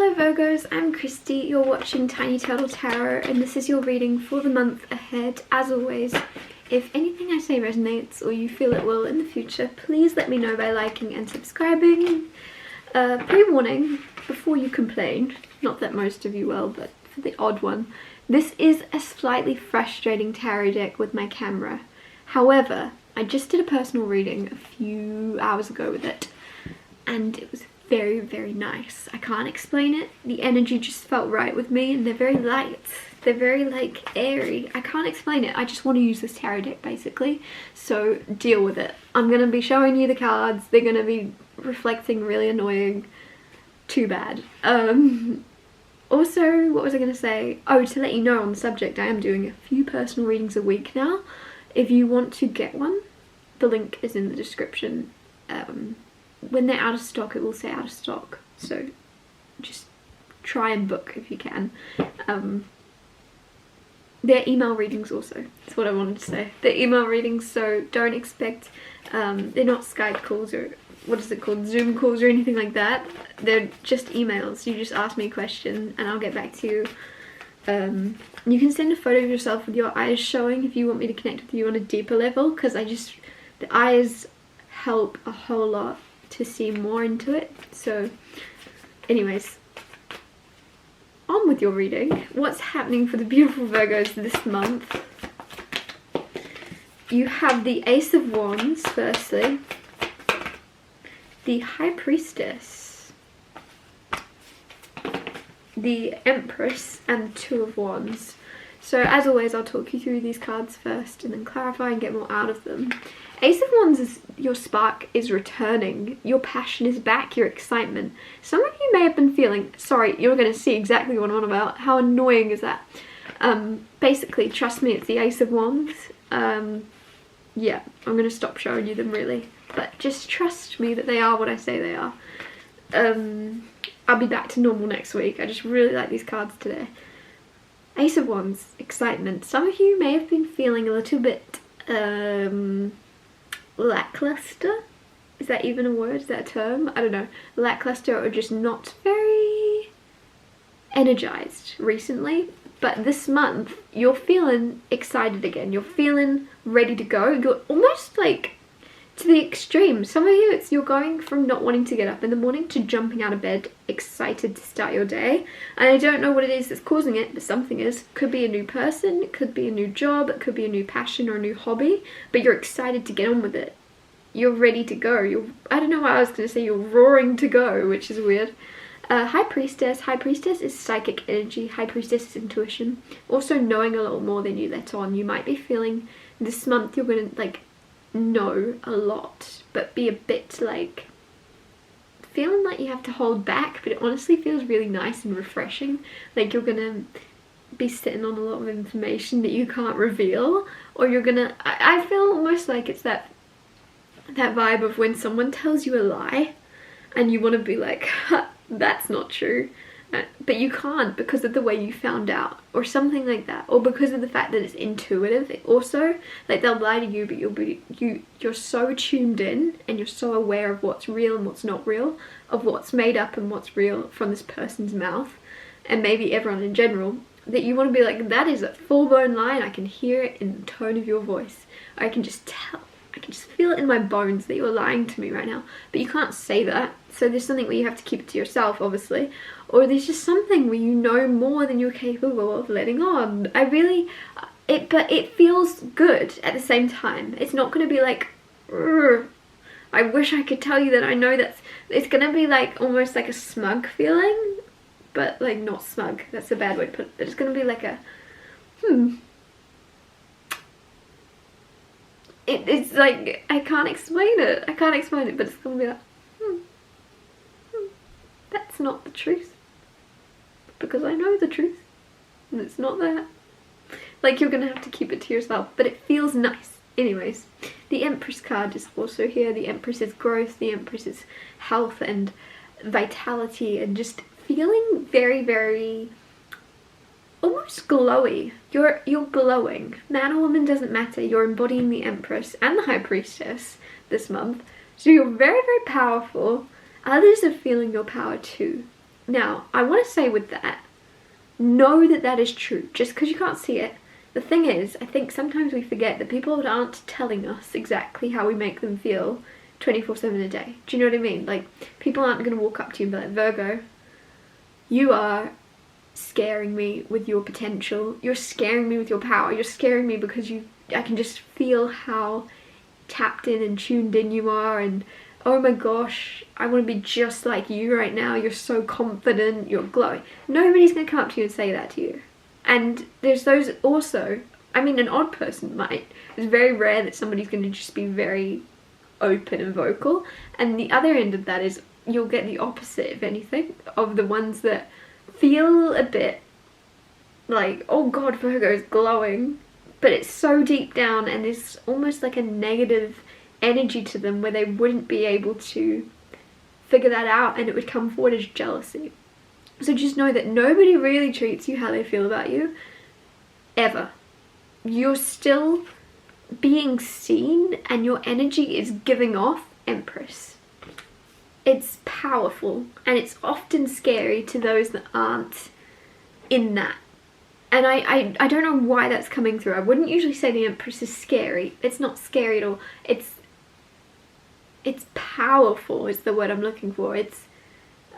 Hello Virgos, I'm Christy, you're watching Tiny Turtle Tarot and this is your reading for the month ahead. As always, if anything I say resonates or you feel it will in the future, please let me know by liking and subscribing. Pre-warning, before you complain, not that most of you will, but for the odd one, this is a slightly frustrating tarot deck with my camera. However, I just did a personal reading a few hours ago with it and it was very, very nice. I can't explain it. The energy just felt right with me and they're very light. They're very like airy. I can't explain it. I just want to use this tarot deck basically. So deal with it. I'm going to be showing you the cards. They're going to be reflecting really annoying. Too bad. Also, what was I going to say? Oh, to let you know on the subject, I am doing a few personal readings a week now. If you want to get one, the link is in the description. When they're out of stock, it will say out of stock, so just try and book if you can. They're email readings also, that's what I wanted to say. They're email readings, so don't expect, they're not Skype calls or what is it called, Zoom calls or anything like that. They're just emails. You just ask me a question and I'll get back to you. You can send a photo of yourself with your eyes showing if you want me to connect with you on a deeper level, because the eyes help a whole lot to see more into it. So anyways, on with your reading. What's happening for the beautiful Virgos this month? You have the Ace of Wands firstly, the High Priestess, the Empress, and Two of Wands. So as always, I'll talk you through these cards first and then clarify and get more out of them. Ace of Wands is your spark is returning, your passion is back, your excitement. Some of you may have been feeling, sorry, you're going to see exactly what I'm on about. How annoying is that? Basically, trust me, it's the Ace of Wands. Yeah, I'm going to stop showing you them really. But just trust me that they are what I say they are. I'll be back to normal next week. I just really like these cards today. Ace of Wands, excitement. Some of you may have been feeling a little bit lackluster. Is that even a word? Is that a term? I don't know. Lackluster or just not very energized recently. But this month, you're feeling excited again. You're feeling ready to go. You're almost like to the extreme. Some of you, you're going from not wanting to get up in the morning to jumping out of bed, excited to start your day. And I don't know what it is that's causing it, but something is. Could be a new person, it could be a new job, it could be a new passion or a new hobby, but you're excited to get on with it. You're ready to go. I don't know why I was going to say you're roaring to go, which is weird. High Priestess. High Priestess is psychic energy. High Priestess is intuition. Also knowing a little more than you let on. You might be feeling this month you're going to like know a lot, but be a bit like feeling like you have to hold back, but it honestly feels really nice and refreshing. Like you're gonna be sitting on a lot of information that you can't reveal, or you're gonna I feel almost like it's that vibe of when someone tells you a lie and you want to be like, that's not true, but you can't because of the way you found out or something like that, or because of the fact that it's intuitive. Also, like they'll lie to you, but you're so tuned in and you're so aware of what's real and what's not real, of what's made up and what's real from this person's mouth, and maybe everyone in general, that you want to be like, that is a full-blown lie and I can hear it in the tone of your voice. I can just tell, I can just feel it in my bones that you're lying to me right now, but you can't say that. So there's something where you have to keep it to yourself, obviously, or there's just something where you know more than you're capable of letting on. But it feels good at the same time. It's not going to be like, I wish I could tell you that I know that. It's going to be like almost like a smug feeling, but like not smug. That's a bad way to put it. But it's going to be like a, It's like, I can't explain it. I can't explain it, but it's going to be like, that's not the truth, because I know the truth and it's not that. Like, you're gonna have to keep it to yourself, but it feels nice. Anyways, the Empress card is also here. The Empress is growth, the Empress is health and vitality and just feeling very, very almost glowy. You're glowing. Man or woman doesn't matter. You're embodying the Empress and the High Priestess this month. So you're very, very powerful. Others are feeling your power too. Now, I want to say with that, know that that is true, just because you can't see it. The thing is, I think sometimes we forget that people aren't telling us exactly how we make them feel 24/7 a day. Do you know what I mean? Like, people aren't going to walk up to you and be like, Virgo, you are scaring me with your potential. You're scaring me with your power. You're scaring me because I can just feel how tapped in and tuned in you are, and oh my gosh, I want to be just like you right now. You're so confident, you're glowing. Nobody's going to come up to you and say that to you. And there's those also, I mean, an odd person might. It's very rare that somebody's going to just be very open and vocal. And the other end of that is you'll get the opposite, if anything, of the ones that feel a bit like, oh god, Virgo's glowing, but it's so deep down and there's almost like a negative energy to them where they wouldn't be able to figure that out, and it would come forward as jealousy. So just know that nobody really treats you how they feel about you, ever. You're still being seen and your energy is giving off Empress. It's powerful, and it's often scary to those that aren't in that. And I don't know why that's coming through. I wouldn't usually say the Empress is scary. It's not scary at all. It's powerful is the word I'm looking for. It's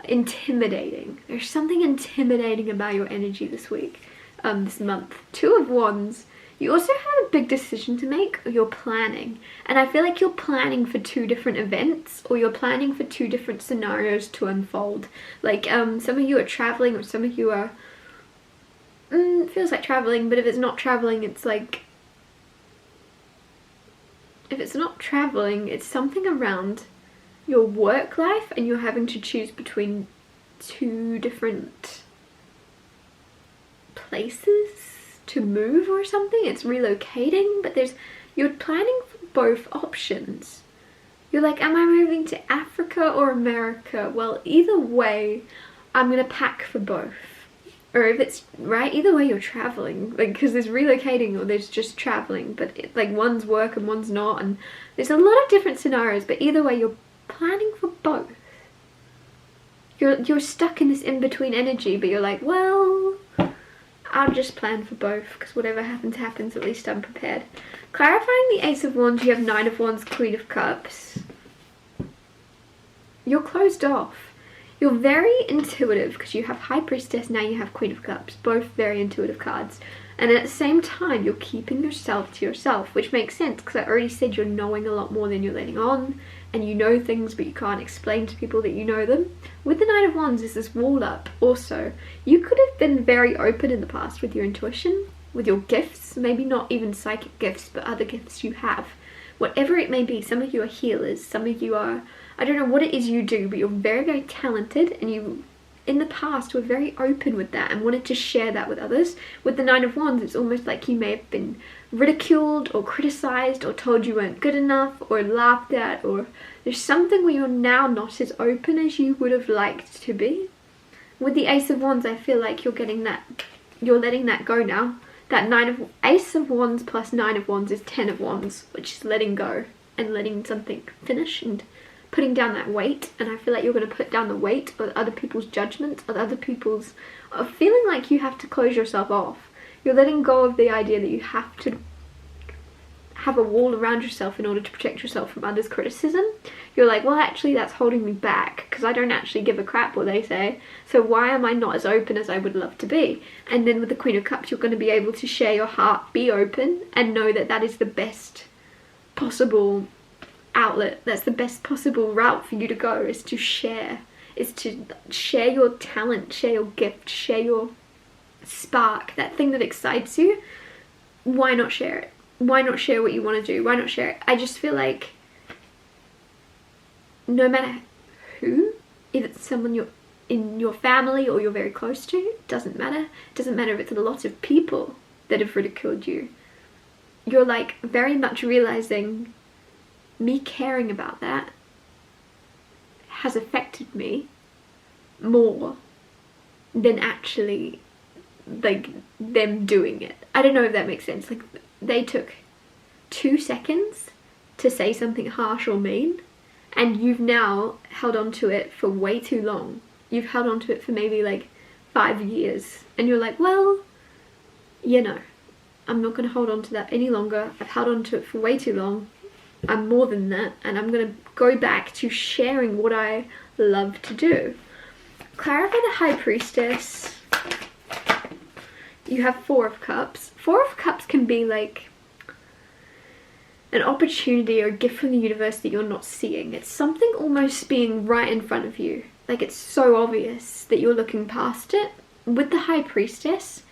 intimidating. There's something intimidating about your energy this week, this month. Two of Wands. You also have a big decision to make, or you're planning. And I feel like you're planning for two different events, or you're planning for two different scenarios to unfold. Like, some of you are traveling, or some of you are... it feels like traveling, but if it's not traveling, it's like... If it's not traveling, it's something around your work life, and you're having to choose between two different places to move or something. It's relocating, but you're planning for both options. You're like, am I moving to Africa or America? Well, either way, I'm gonna pack for both. Or if it's, right, either way you're traveling, like, because there's relocating or there's just traveling, but like one's work and one's not, and there's a lot of different scenarios, but either way you're planning for both. You're stuck in this in-between energy, but you're like, well, I'll just plan for both, because whatever happens, happens, at least I'm prepared. Clarifying the Ace of Wands, you have Nine of Wands, Queen of Cups. You're closed off. You're very intuitive, because you have High Priestess, now you have Queen of Cups, both very intuitive cards. And at the same time, you're keeping yourself to yourself, which makes sense, because I already said you're knowing a lot more than you're letting on, and you know things, but you can't explain to people that you know them. With the Nine of Wands is this wall up also. You could have been very open in the past with your intuition, with your gifts, maybe not even psychic gifts, but other gifts you have. Whatever it may be, some of you are healers, some of you are, I don't know what it is you do, but you're very, very talented, and you, in the past, were very open with that and wanted to share that with others. With the Nine of Wands, it's almost like you may have been ridiculed or criticized or told you weren't good enough or laughed at, or there's something where you're now not as open as you would have liked to be. With the Ace of Wands, I feel like you're letting that go now. That Ace of Wands plus Nine of Wands is 10 of Wands, which is letting go and letting something finish and putting down that weight. And I feel like you're going to put down the weight of other people's judgments, of other people's, of feeling like you have to close yourself off. You're letting go of the idea that you have to have a wall around yourself in order to protect yourself from others' criticism. You're like, well, actually that's holding me back, because I don't actually give a crap what they say, so why am I not as open as I would love to be? And then with the Queen of Cups, you're going to be able to share your heart, be open, and know that that is the best possible outlet. That's the best possible route for you to go, is to share. Is to share your talent, share your gift, share your spark, that thing that excites you. Why not share it? Why not share what you want to do? Why not share it? I just feel like no matter who, if it's someone you're in your family or you're very close to, it doesn't matter. It doesn't matter if it's a lot of people that have ridiculed you. You're like very much realizing, me caring about that has affected me more than actually like them doing it. I don't know if that makes sense. Like, they took 2 seconds to say something harsh or mean, and you've now held on to it for way too long. you've held on to it for maybe like 5 years, and you're like, well, you know, I'm not going to hold on to that any longer. I've held on to it for way too long. I'm more than that, and I'm going to go back to sharing what I love to do. Clarify the High Priestess. You have Four of Cups. Four of Cups can be like an opportunity or a gift from the universe that you're not seeing. It's something almost being right in front of you. Like, it's so obvious that you're looking past it. With the High Priestess,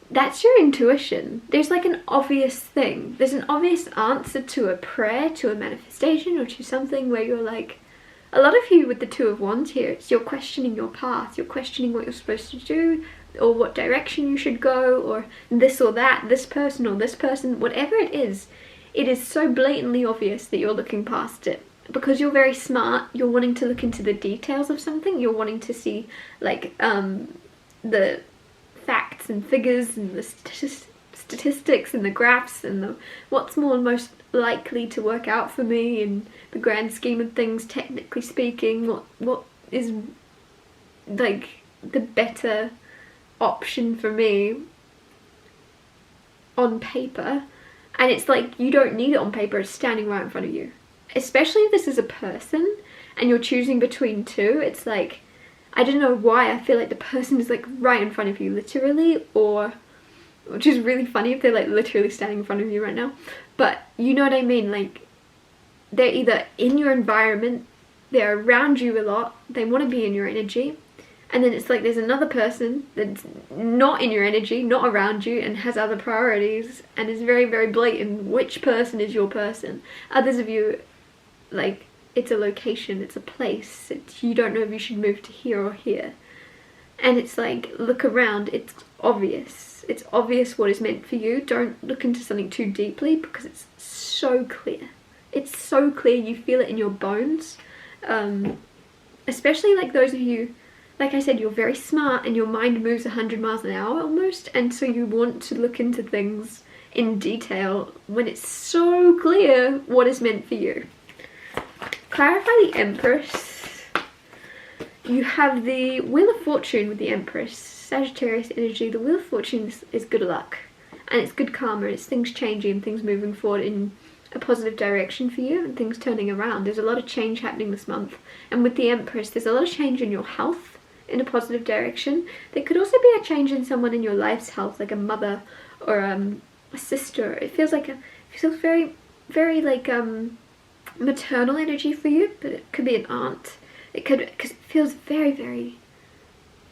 that's your intuition. There's like an obvious thing. There's an obvious answer to a prayer, to a manifestation, or to something where you're like, a lot of you with the Two of Wands here, it's you're questioning your path. You're questioning what you're supposed to do, or what direction you should go, or this or that, this person or this person, whatever it is so blatantly obvious that you're looking past it. Because you're very smart, you're wanting to look into the details of something, you're wanting to see like the facts and figures and the statistics and the graphs and the what's most likely to work out for me in the grand scheme of things, technically speaking, what is like the better option for me on paper. And it's like, you don't need it on paper, it's standing right in front of you. Especially if this is a person and you're choosing between two, it's like, I don't know why, I feel like the person is like right in front of you, literally, or, which is really funny if they're like literally standing in front of you right now, but you know what I mean, like, they're either in your environment, they're around you a lot, they want to be in your energy, and then it's like there's another person that's not in your energy, not around you, and has other priorities, and is very, very blatant which person is your person. Others of you, like, it's a location, it's a place, you don't know if you should move to here or here. And it's like, look around, it's obvious. It's obvious what is meant for you. Don't look into something too deeply because it's so clear. It's so clear, you feel it in your bones. Especially like those of you, like I said, you're very smart and your mind moves 100 miles an hour almost, and so you want to look into things in detail when it's so clear what is meant for you. Clarify the Empress. You have the Wheel of Fortune with the Empress. Sagittarius energy. The Wheel of Fortune is good luck. And it's good karma. It's things changing and things moving forward in a positive direction for you and things turning around. There's a lot of change happening this month. And with the Empress, there's a lot of change in your health in a positive direction. There could also be a change in someone in your life's health, like a mother or a sister. It feels very, very like maternal energy for you, but it could be an aunt. It could, because it feels very, very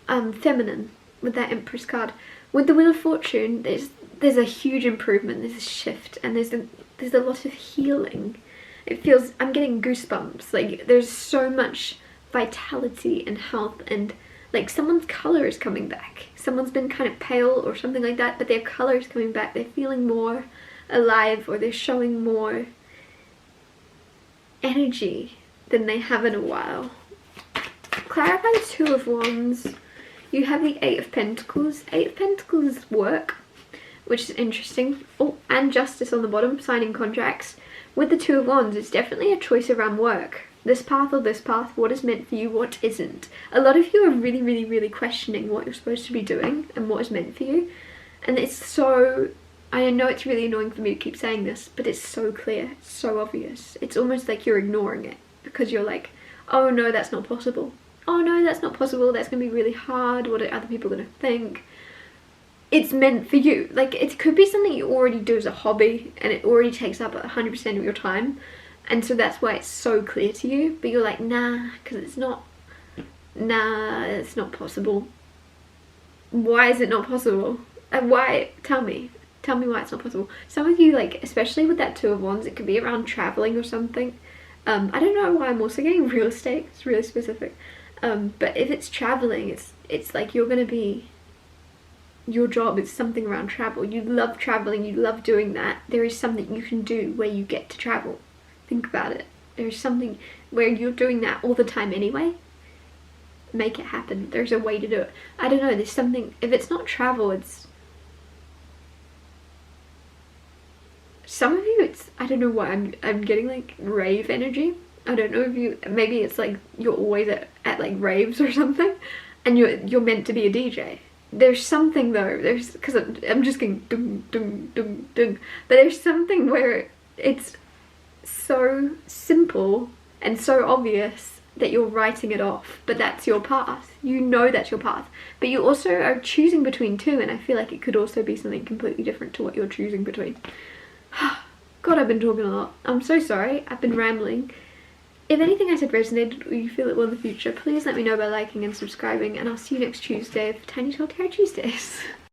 feminine with that Empress card. With the Wheel of Fortune, there's a huge improvement, there's a shift, and there's a lot of healing. It feels, I'm getting goosebumps, like there's so much vitality and health, and like someone's color is coming back. Someone's been kind of pale or something like that, but their color is coming back. They're feeling more alive, or they're showing more energy than they have in a while. Clarify the Two of Wands. You have the Eight of Pentacles. Eight of Pentacles is work, which is interesting. Oh, and Justice on the bottom, signing contracts. With the Two of Wands, it's definitely a choice around work. This path or this path, what is meant for you, what isn't. A lot of you are really, really, really questioning what you're supposed to be doing and what is meant for you. And it's so, I know it's really annoying for me to keep saying this, but it's so clear, it's so obvious. It's almost like you're ignoring it because you're like, oh no, that's not possible. Oh no, that's not possible, that's gonna be really hard, what are other people gonna think? It's meant for you. Like, it could be something you already do as a hobby and it already takes up 100% of your time, and so that's why it's so clear to you, but you're like, nah, because it's not possible. Why is it not possible? Why? Tell me why it's not possible. Some of you, like, especially with that Two of Wands, it could be around traveling or something. I don't know why I'm also getting real estate, it's really specific. But if it's traveling, it's like you're gonna be, your job is something around travel. You love traveling, you love doing that. There is something you can do where you get to travel. Think about it. There's something where you're doing that all the time anyway. Make it happen. There's a way to do it. I don't know, there's something, if it's not travel, it's, some of you, it's, I don't know why, I'm getting like rave energy. I don't know if you, maybe it's like you're always at like raves or something and you're meant to be a DJ. There's something though, because I'm just going dum dum dum dum, but there's something where it's so simple and so obvious that you're writing it off, but that's your path. You know that's your path, but you also are choosing between two, and I feel like it could also be something completely different to what you're choosing between. God, I've been talking a lot. I'm so sorry, I've been rambling. If anything I said resonated or you feel it will in the future, please let me know by liking and subscribing, and I'll see you next Tuesday for Tiny Tall Tarot Tuesdays.